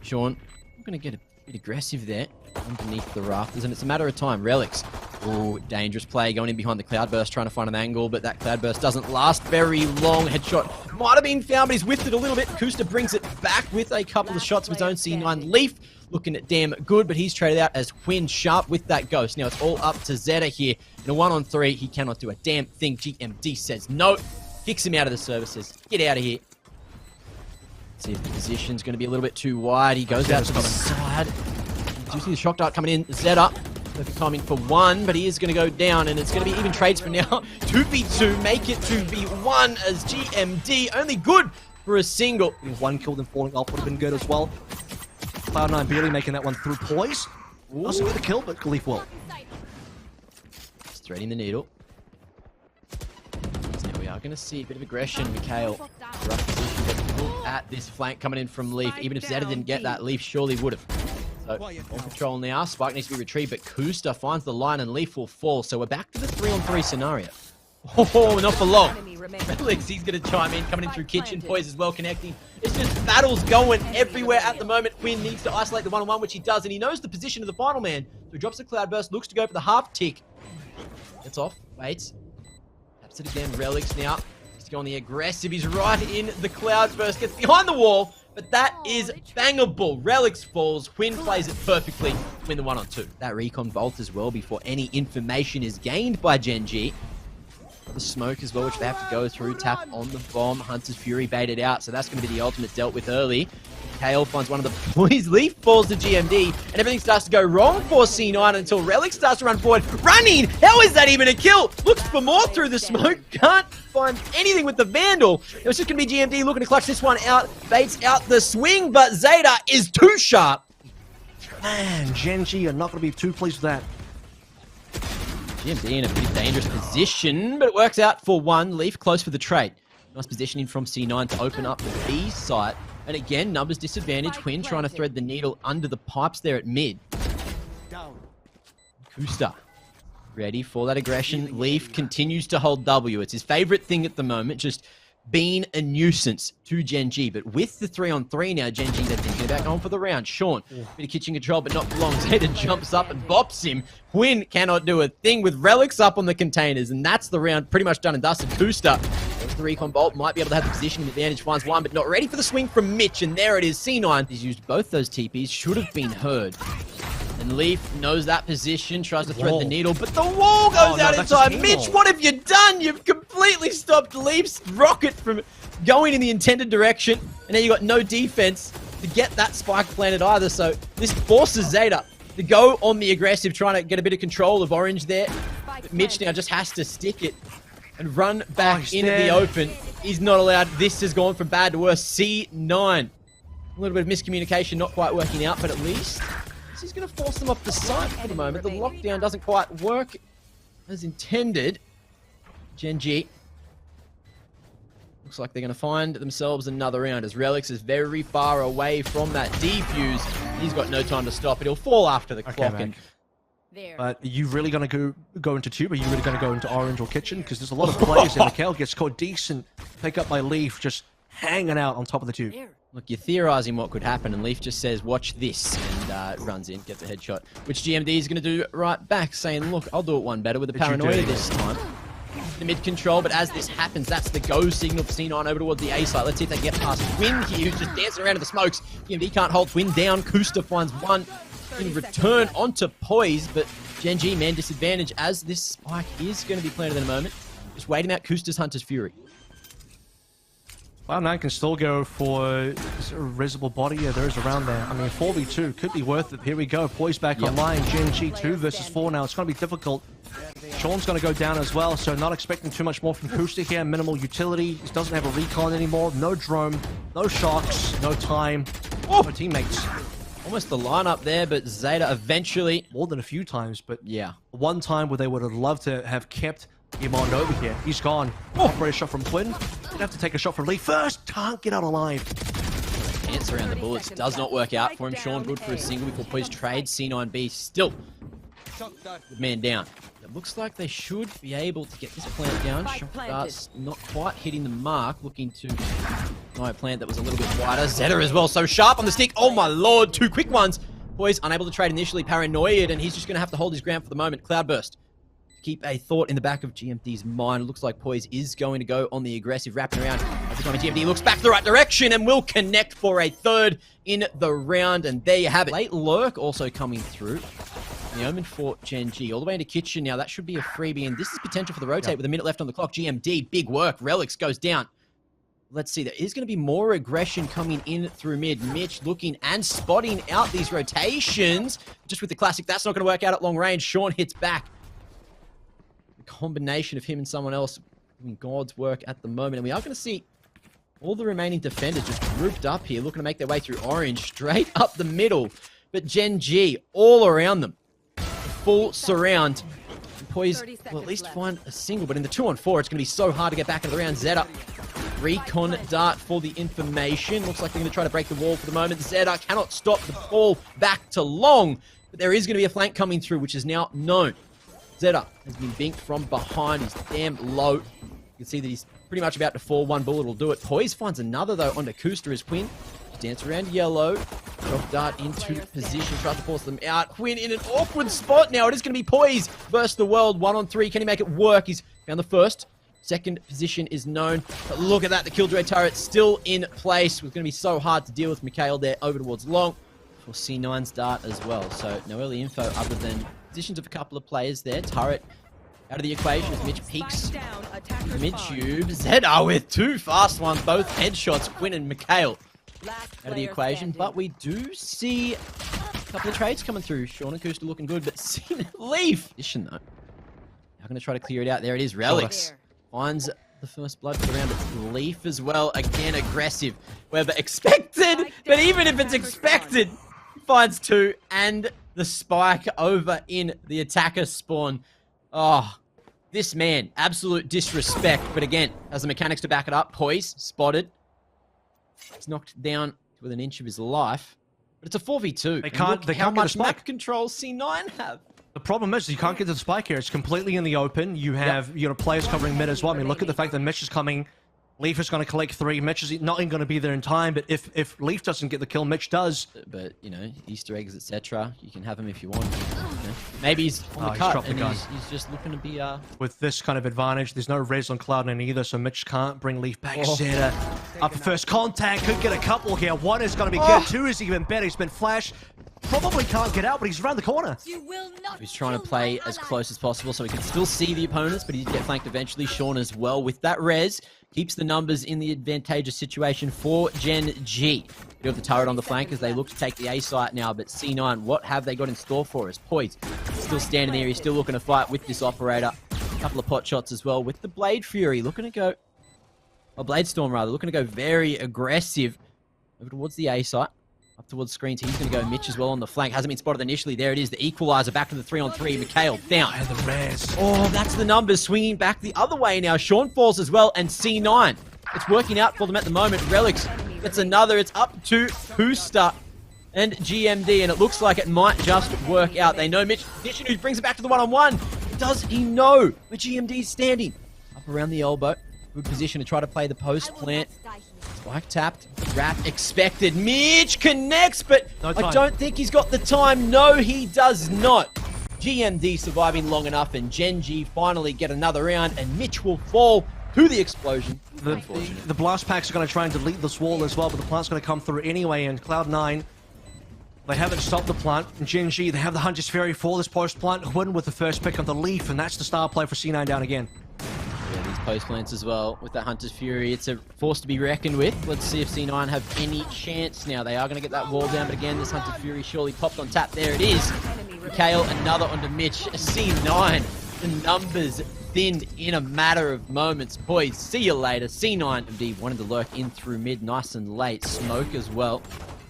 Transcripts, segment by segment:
Sean, I'm going to get a bit aggressive there underneath the rafters, and it's a matter of time. Relyks. Oh, dangerous play going in behind the cloudburst, trying to find an angle, but that cloudburst doesn't last very long. Headshot might have been found, but he's whiffed it a little bit. Kusta brings it back with a couple of shots of his own. C9 Leaf looking at damn good, but he's traded out as Quinn sharp with that ghost. Now it's all up to Zeta here. In a 1-on-3, he cannot do a damn thing. GMD says no. Kicks him out of the services. Get out of here. See if the position's going to be a little bit too wide. He goes out to the side. Do you see the shock dart coming in? Zeta. Perfect timing for one, but he is going to go down, and it's going to be even trades for now. 2v2, make it 2v1 as GMD, only good for a single. One kill then falling off would have been good as well. Cloud9 barely making that one through poise. Doesn't get the kill, but Khalif will. Just threading the needle. So now we are going to see a bit of aggression. Mikhail, rough position, but look at this flank coming in from Leaf. Even if Zeta didn't get that, Leaf surely would have. So, on control now. Spike needs to be retrieved, but Kusta finds the line and Leaf will fall. So we're back to the 3-on-3 scenario. Oh, not for long. Relyks, he's going to chime in, coming in through kitchen. Poise as well, connecting. It's just battles going everywhere at the moment. Quinn needs to isolate the 1-on-1, which he does, and he knows the position of the final man. So he drops the cloudburst, looks to go for the half tick. Gets off, waits. Taps it again. Relyks now. He's going the aggressive. He's right in the cloudburst, gets behind the wall. But that is bangable. Relyks falls. Quinn plays it perfectly. Win the 1-on-2. That recon bolt as well before any information is gained by Gen.G. The smoke as well, which they have to go through. Tap on the bomb. Hunter's Fury baited out. So that's going to be the ultimate dealt with early. Kale finds one of the boys. Leaf falls to GMD. And everything starts to go wrong for C9 until Relyks starts to run forward. Running! How is that even a kill? Looks for more through the smoke. Can't find anything with the Vandal. It was just going to be GMD looking to clutch this one out. Baits out the swing, but Zeta is too sharp. Man, Gen.G are not going to be too pleased with that. GMD in a pretty dangerous position, but it works out for one. Leaf close for the trade. Nice positioning from C9 to open up the B site. And again, numbers disadvantage. Quinn trying to thread the needle under the pipes there at mid. Kusta ready for that aggression. Leaf continues to hold W. It's his favorite thing at the moment, just being a nuisance to Gen.G. But with the 3-on-3 now, Gen.G, they're thinking about going for the round. Sean, bit of kitchen control, but not for long. Zeta jumps up and bops him. Quinn cannot do a thing with Relyks up on the containers, and that's the round pretty much done and dusted. Kusta, the recon bolt, might be able to have the positioning advantage, finds one, but not ready for the swing from Mitch, and there it is. C9, he's used both those TPs, should have been heard. And Leaf knows that position, tries to thread the needle, but the wall goes out in time. Mitch, what have you done? You've completely stopped Leaf's rocket from going in the intended direction, and now you've got no defense to get that spike planted either, so this forces Zeta to go on the aggressive, trying to get a bit of control of Orange there. But Mitch now just has to stick it and run back into the open. He's not allowed. This has gone from bad to worse. C9. A little bit of miscommunication, not quite working out, but at least this is going to force them off the site for the moment. The lockdown doesn't quite work as intended. Gen.G looks like they're going to find themselves another round as Relyks is very far away from that defuse. He's got no time to stop it. He'll fall after the clock. And are you really going to go into tube? Are you really going to go into orange or kitchen? Because there's a lot of players in. Mikhail gets caught decent pick up by Leaf, just hanging out on top of the tube. Look, you're theorizing what could happen, and Leaf just says, watch this, and runs in, gets a headshot, which GMD is going to do right back, saying, look, I'll do it one better with the paranoia this time. The mid control, but as this happens, that's the go signal for C9 over towards the A site. Let's see if they can get past Quinn here, who's just dancing around in the smokes. GMD can't hold Quinn down. Kusta finds one in return onto Poise, but Gen.G, man, disadvantage as this spike is going to be planted in a moment. Just waiting out Kusta's Hunter's Fury. Cloud9 can still go for risible body. Yeah, there is around there. I mean, 4v2 could be worth it. Here we go. Poise back online. Gen.G 2 versus 4 now. It's going to be difficult. Sean's going to go down as well, so not expecting too much more from Kusta here. Minimal utility. He doesn't have a recon anymore. No drone, no shocks, no time. No teammates. Almost the lineup there, but Zeta eventually... More than a few times, but yeah. One time where they would have loved to have kept him on over here. He's gone. Great shot from Quinn. Gonna have to take a shot from Lee first. Can't get out alive. Dance around the bullets. Does not work out for him. Sean good for a single before Poise trade. C9B still good man down. It looks like they should be able to get this plant down. Shot darts not quite hitting the mark. Looking to Night plant that was a little bit wider. Zeta as well, so sharp on the stick. Oh my lord, 2 quick ones. Poise unable to trade initially, paranoid, and he's just going to have to hold his ground for the moment. Cloudburst. Keep a thought in the back of GMD's mind. Looks like Poise is going to go on the aggressive, wrapping around. At the time GMD looks back the right direction and will connect for a third in the round. And there you have it. Late lurk also coming through. The omen for Gen.G. All the way into kitchen now. That should be a freebie. And this is potential for the rotate with a minute left on the clock. GMD, big work. Relyks goes down. Let's see, there is going to be more aggression coming in through mid. Mitch looking and spotting out these rotations. Just with the classic, that's not going to work out at long range. Sean hits back. The combination of him and someone else doing God's work at the moment. And we are going to see all the remaining defenders just grouped up here, looking to make their way through orange, straight up the middle. But Gen.G all around them. Full surround. And Poise will at least find a single, but in the 2-on-4, it's going to be so hard to get back into the round. Zeta. Recon dart for the information. Looks like they're going to try to break the wall for the moment. Zeta cannot stop the ball back to long. But there is going to be a flank coming through, which is now known. Zeta has been binked from behind. He's damn low. You can see that he's pretty much about to fall. One bullet will do it. Poise finds another, though, onto Koster as Quinn. Dance around yellow. Drop dart into position. Tries to force them out. Quinn in an awkward spot now. It is going to be Poise versus the world. 1-on-3. Can he make it work? He's found the first. Second position is known. But look at that. The Killjoy turret still in place. It's going to be so hard to deal with Mikhail there over towards long. For C9's dart as well. So no early info other than positions of a couple of players there. Turret out of the equation as Mitch peeks mid-tube. Zeta with 2 fast ones. Both headshots. Quinn and Mikhail out of the equation. But we do see a couple of trades coming through. Sean and Koster looking good. But Leaf. Position though. I'm going to try to clear it out. There it is. Relyks finds the first blood for the round. It's Leaf as well. Again, aggressive. Whether expected, but even if it's expected, finds 2 and the spike over in the attacker spawn. Oh, this man, absolute disrespect. But again, has the mechanics to back it up. Poise, spotted. He's knocked down with an inch of his life. But it's a 4v2. They can't how get a much spike. map control C9 have? The problem is you can't get to the spike here. It's completely in the open. You have players covering mid as well. I mean, look at the fact that Mitch is coming. Leaf is going to collect 3. Mitch is not even going to be there in time. But if Leaf doesn't get the kill, Mitch does. But Easter eggs, etc. You can have him if you want. Maybe he's on the cut and he's just looking to be. With this kind of advantage, there's no res on Cloud9 either, so Mitch can't bring Leaf back. Zeta up for first contact. Could get a couple here. 1 is going to be good. 2 is even better. He's been flashed. Probably can't get out, but he's around the corner. He's trying to play as close as possible so he can still see the opponents, but he did get flanked eventually. Sean as well with that res. Keeps the numbers in the advantageous situation for Gen.G. You have the turret on the flank as they look to take the A site now, but C9, what have they got in store for us? Poise still standing there. He's still looking to fight with this operator. A couple of pot shots as well with the Blade Fury. Looking to go... Or Blade Storm, rather. Looking to go very aggressive over towards the A site. Up towards screens. He's going to go Mitch as well on the flank. Hasn't been spotted initially. There it is. The equalizer back to the 3-on-3. Mikhail down. And the res. Oh, that's the numbers swinging back the other way now. Sean falls as well. And C9. It's working out for them at the moment. Relyks gets another. It's up to Koster and GMD. And it looks like it might just work out. They know Mitch. Who brings it back to the 1-on-1. Does he know where GMD's standing? Up around the elbow. Good position to try to play the post plant. Spike tapped. Wrap expected. Mitch connects, but I don't think he's got the time. No, he does not. GMD surviving long enough, and Gen.G finally get another round, and Mitch will fall to the explosion. The blast packs are going to try and delete this wall as well, but the plant's going to come through anyway, and Cloud9, they haven't stopped the plant. And Gen.G, they have the Hunter's Fury for this post plant, win with the first pick of the Leaf, and that's the star play for C9 down again. Yeah, these post plants as well with that Hunter's Fury. It's a force to be reckoned with. Let's see if C9 have any chance now. They are going to get that wall down, but again, this Hunter's Fury surely popped on tap. There it is. Mikhail, another onto Mitch. C9, the numbers thinned in a matter of moments. Boys, see you later. C9 indeed wanted to lurk in through mid nice and late. Smoke as well.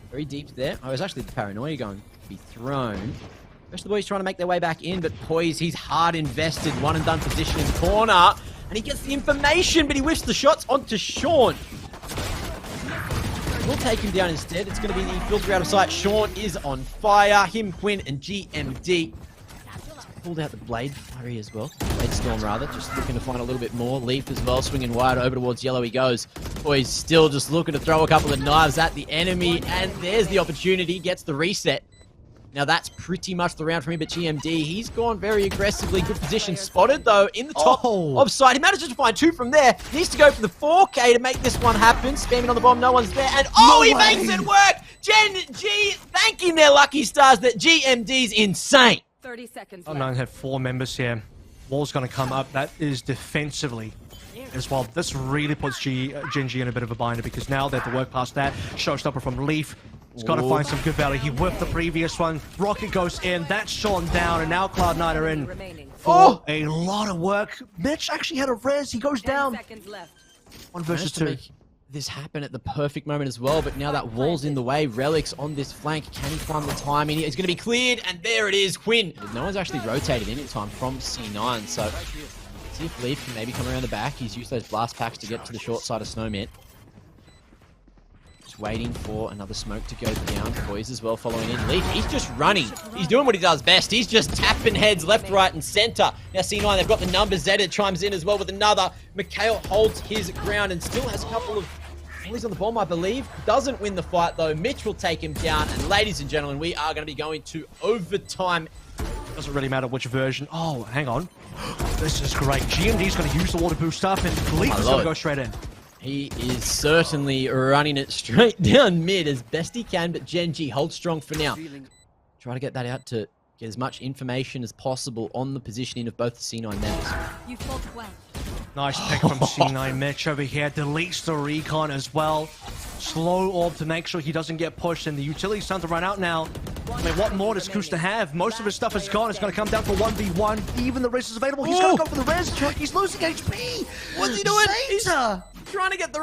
Very deep there. I was actually the paranoia going to be thrown. Rest of the boys trying to make their way back in, but Poise, he's hard invested. One and done position in the corner. And he gets the information, but he whiffs the shots onto Sean. We'll take him down instead. It's going to be the filter out of sight. Sean is on fire. Him, Quinn, and GMD. pulled out the Blade Flurry as well. Blade Storm, rather. Just looking to find a little bit more. Leaf as well, swinging wide over towards yellow he goes. Boys still just looking to throw a couple of knives at the enemy, and there's the opportunity. Gets the reset. Now that's pretty much the round for him, but G.M.D, he's gone very aggressively. Good position spotted, though, in the top of sight. He manages to find 2 from there. Needs to go for the 4K to make this one happen. Spamming on the bomb, no one's there. And he makes it work! Gen.G thanking their lucky stars that G.M.D's insane. 30 seconds Oh, no, have 4 members here. Wall's going to come up. That is defensively as well. This really puts Gen.G in a bit of a binder because now they have to work past that. Showstopper from Leaf. He's got to find some good value. He whiffed the previous one. Rocket goes in. That's shot down. And now Cloud9 are in for a lot of work. Mitch actually had a res. He goes down. 1 versus 2. This happened at the perfect moment as well, but now that wall's in the way. Relyks on this flank. Can he find the timing? He's going to be cleared, and there it is. Quinn. No one's actually rotated in time from C9, so see if Leaf can maybe come around the back. He's used those blast packs to get to the short side of Snowman. Just waiting for another smoke to go down. Poised as well, following in. Leaf, he's just running. He's doing what he does best. He's just tapping heads left, right, and center. Now C9, they've got the numbers. Zeta chimes in as well with another. Mikhail holds his ground and still has a couple of volleys on the bomb, I believe. Doesn't win the fight, though. Mitch will take him down. And ladies and gentlemen, we are going to be going to overtime. Doesn't really matter which version. Oh, hang on. This is great. G.M.D's going to use the water boost up, and Leaf is going to go straight in. He is certainly running it straight down mid as best he can, but Gen.G holds strong for now. Try to get that out to get as much information as possible on the positioning of both the C9 members. You fought well. Nice pick from C9. Mitch over here deletes the recon as well. Slow orb to make sure he doesn't get pushed, and the utility's time to run out now. I mean, what more does Genghsta have? Most of his stuff is gone. It's going to come down for 1v1. Even the res is available. He's going to go for the res. He's losing HP. What's he doing? He's trying to get the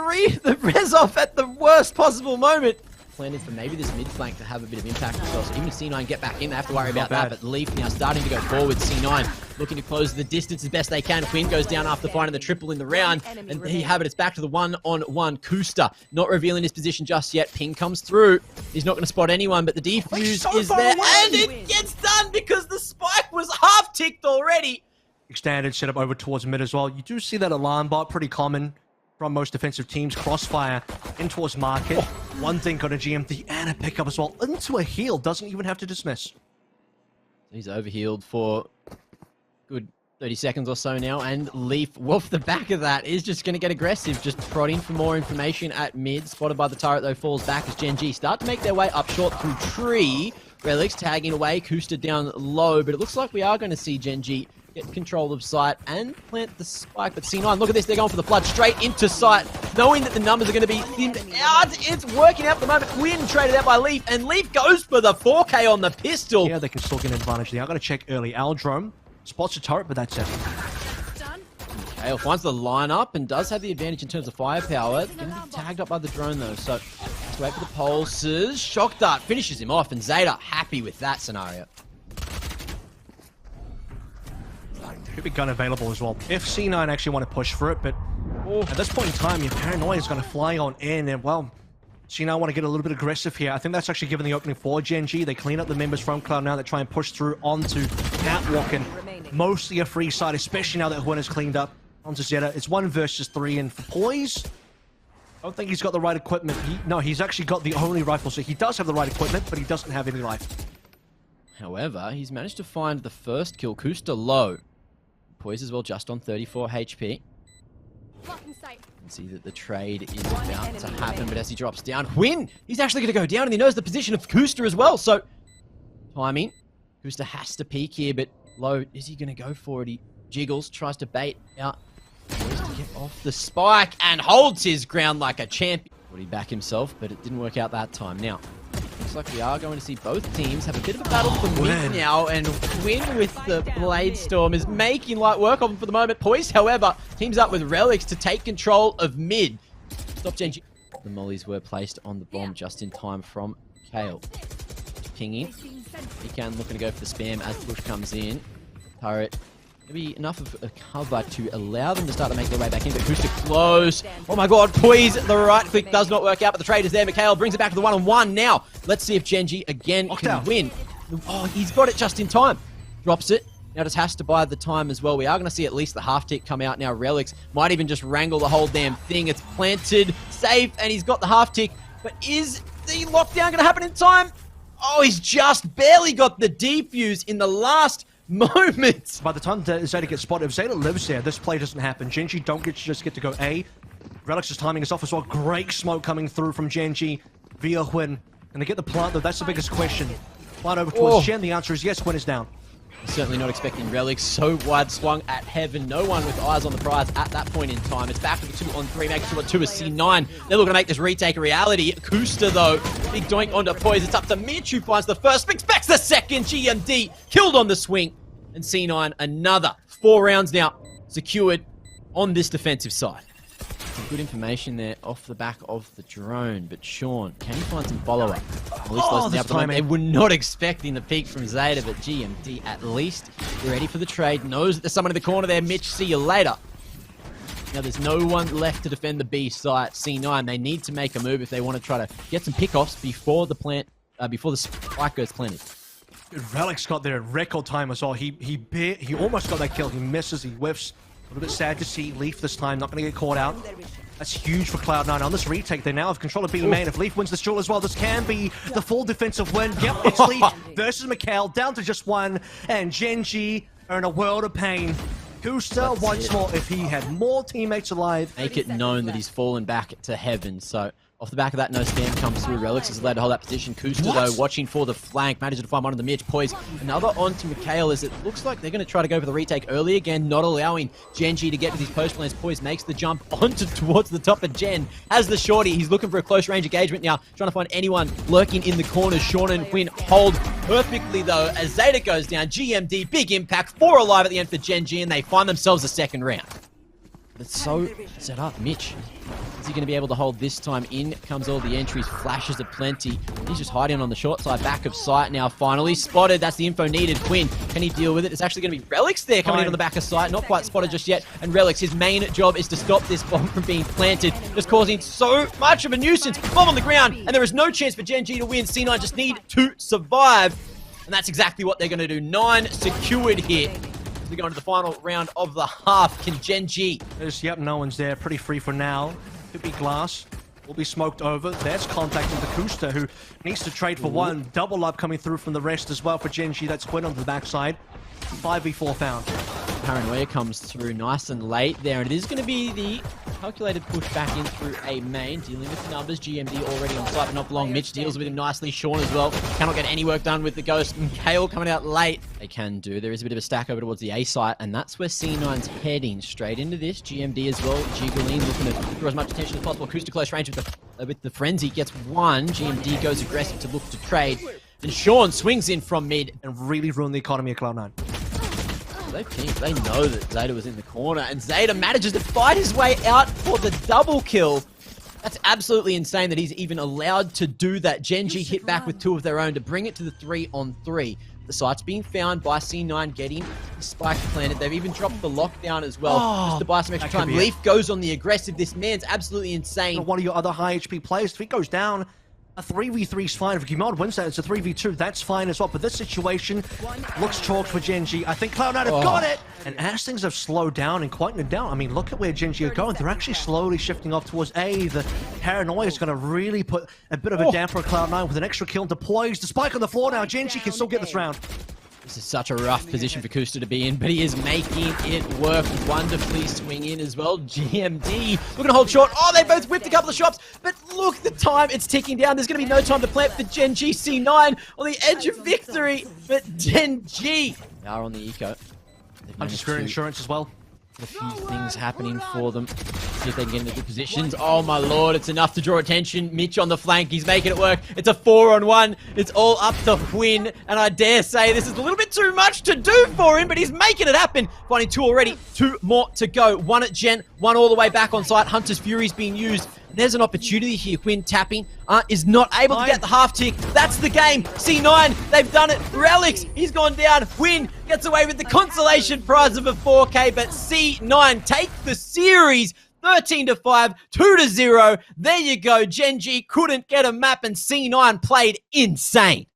res off at the worst possible moment. Planted for maybe this mid flank to have a bit of impact as well. So even if C9 get back in, they have to worry about that. But Leaf now starting to go forward. C9 looking to close the distance as best they can. Quinn goes down after finding the triple in the round. And there you have it. It's back to the one-on-one. Genghsta not revealing his position just yet. Ping comes through. He's not going to spot anyone, but the defuse is there. And it gets done because the spike was half ticked already. Extended setup over towards mid as well. You do see that alarm bot, pretty common from most defensive teams. Crossfire in towards market. One thing got a GMD and a pickup as well. Into a heal. Doesn't even have to dismiss. He's overhealed for good 30 seconds or so now. And Leaf, off the back of that, is just going to get aggressive. Just prodding for more information at mid. Spotted by the turret, though, falls back as Gen.G start to make their way up short through tree. Relyks tagging away. Genghsta down low. But it looks like we are going to see Gen.G get control of sight and plant the spike. But C9, look at this, they're going for the flood straight into sight, knowing that the numbers are going to be thinned out. It's working out at the moment. Quinn traded out by Leaf, and Leaf goes for the 4K on the pistol. Yeah, they can still get an advantage there. I'm going to check early. Aldrome spots a turret, but that's it. Kale finds the lineup and does have the advantage in terms of firepower. Going to be tagged up by the drone, though, so let's wait for the pulses. Shock dart finishes him off, and Zeta happy with that scenario. Could be gun available as well if C9 actually want to push for it, but at this point in time, your paranoia is going to fly on in, and well, C9 want to get a little bit aggressive here. I think that's actually given the opening for Gen.G. They clean up the members from Cloud now that try and push through onto Catwalk, and mostly a free side, especially now that Huan is cleaned up onto Zeta. It's 1 versus 3, and for Poised, I don't think he's got the right equipment. No, he's actually got the only rifle, so he does have the right equipment, but he doesn't have any life. However, he's managed to find the first kill. Genghsta low. Poised as well, just on 34 HP. You can see that the trade is about to happen, but as he drops down, Quinn, he's actually going to go down, and he knows the position of Genghsta as well, so timing. Genghsta has to peek here, but low, is he going to go for it? He jiggles, tries to bait out. Poised to get off the spike, and holds his ground like a champion. Would he back himself, but it didn't work out that time. Now, looks like we are going to see both teams have a bit of a battle for mid now, and Quinn with the Blade Storm is making light work of him for the moment. Poised, however, teams up with Relyks to take control of mid. Stop Gen.G. The mollies were placed on the bomb just in time from Kale. Pinging. He can looking to go for the spam as push comes in. Turret. Maybe enough of a cover to allow them to start to make their way back in, but Genghsta close. Oh my god, Poised, the right click does not work out, but the trade is there. Mikhail brings it back to the one-on-one now. Let's see if Gen.G again can win. Oh, he's got it just in time. Drops it. Now just has to buy the time as well. We are going to see at least the half tick come out now. Relyks might even just wrangle the whole damn thing. It's planted, safe, and he's got the half tick. But is the lockdown going to happen in time? Oh, he's just barely got the defuse in the last moment. By the time Zeta gets spotted, if Zeta lives there, this play doesn't happen. Gen.G don't just get to go A. Relyks' timing is off as well. Great smoke coming through from Gen.G via Hwin. And they get the plant, though. That's the biggest question. Plant over towards Gen. The answer is yes, Hwin is down. Certainly not expecting Relyks so wide swung at heaven. No one with eyes on the prize at that point in time. It's back to the 2-on-3, making sure 2 is C9. They're looking to make this retake a reality. Kusta, though, big doink onto Poised. It's up to Mitch, who finds the first, expects the second. GMD killed on the swing. And C9, another 4 rounds now secured on this defensive side. Some good information there off the back of the drone, but Sean, can he find some follow-up? At least this time, they were not expecting the peak from Zeta, but GMD at least ready for the trade. Knows that there's someone in the corner there. Mitch, see you later. Now there's no one left to defend the B site. C9, they need to make a move if they want to try to get some pickoffs before the spike goes planted. Relyks got there in record time as well. He almost got that kill. He misses, he whiffs. A little bit sad to see Leaf this time, not going to get caught out. That's huge for Cloud9. On this retake, they now have control of B main. If Leaf wins this duel as well, this can be the full defensive win. Yep, it's Leaf versus Mikhail, down to just 1. And Gen.G are in a world of pain. Kusta once more, if he had more teammates alive. Make it known that he's fallen back to heaven, so... Off the back of that, no spam comes through. Relyks is allowed to hold that position. Kusta, though, watching for the flank. Manages to find one of the Mitch. Poised. Another onto Mikhail as it looks like they're going to try to go for the retake early again, not allowing Gen.G to get with his post plans. Poised makes the jump towards the top of Gen. Has the shorty. He's looking for a close range engagement now. Trying to find anyone lurking in the corners. Sean and Hwin hold perfectly, though, as Zeta goes down. GMD, big impact. 4 alive at the end for Gen.G, and they find themselves a second round. But it's so set up. Mitch, is he going to be able to hold this time? In comes all the entries, flashes aplenty. He's just hiding on the short side, back of sight now. Finally spotted. That's the info needed. Quinn, can he deal with it? It's actually going to be Relyks there coming in on the back of sight. Not quite spotted just yet. And Relyks, his main job is to stop this bomb from being planted, just causing so much of a nuisance. Bomb on the ground, and there is no chance for Gen.G to win. C9 just need to survive. And that's exactly what they're going to do. 9 secured here. We go into the final round of the half. Can Gen.G? Yep, no one's there. Pretty free for now. Could be glass. Will be smoked over. There's contact with the Kusta, who needs to trade for 1. Double up coming through from the rest as well for Gen.G. That's Quinn on the backside. 5v4 found. Paranoia comes through nice and late there, and it is going to be the calculated push back in through a main, dealing with the numbers. GMD already on site, but not for long. Mitch deals with him nicely. Sean as well. Cannot get any work done with the Ghost. And Kale coming out late. They can do. There is a bit of a stack over towards the A site, and that's where C9's heading. Straight into this. GMD as well. Jiggling, looking to draw as much attention as possible. Kusta close range with the Frenzy. Gets 1. GMD goes aggressive to look to trade. And Sean swings in from mid. And really ruin the economy of Cloud9. They know that Zeta was in the corner, and Zeta manages to fight his way out for the double kill. That's absolutely insane that he's even allowed to do that. Gen.G hit back with 2 of their own to bring it to the 3-on-3. The site's being found by C9, getting the spike planted. They've even dropped the lockdown as well, just to buy some extra time. Leaf goes on the aggressive. This man's absolutely insane. One of your other high HP players, if he goes down, a 3v3 is fine. If Gimod wins that, it's a 3v2. That's fine as well. But this situation looks chalked for Gen.G. I think Cloud9 have got it. And as things have slowed down and quietened down, I mean, look at where Gen.G are going. They're actually slowly shifting off towards A. The paranoia is going to really put a bit of a damper on Cloud9 with an extra kill into Poised. The spike on the floor now. Gen.G can still get this round. This is such a rough position for Kusta to be in, but he is making it work wonderfully. Swing in as well. GMD looking to hold short. Oh, they both whipped a couple of shots, but look, the time, it's ticking down. There's going to be no time to plant for Gen.G. C9 on the edge of victory, but Gen.G are on the eco. Unsecured insurance as well. A few things happening for them. See if they can get into good positions. Oh my lord, it's enough to draw attention. Mitch on the flank, he's making it work. It's a 4-on-1. It's all up to Hwin, and I dare say this is a little bit too much to do for him, but he's making it happen. Finding 2 already, 2 more to go. 1 at Gen, 1 all the way back on site. Hunter's Fury's being used. There's an opportunity here. Hwin tapping, is not able to get the half tick. That's the game. C9, they've done it. Relyks, he's gone down. Hwin gets away with the consolation prize of a 4K, but C9 take the series. 13-5, 2-0. There you go. Gen.G couldn't get a map, and C9 played insane.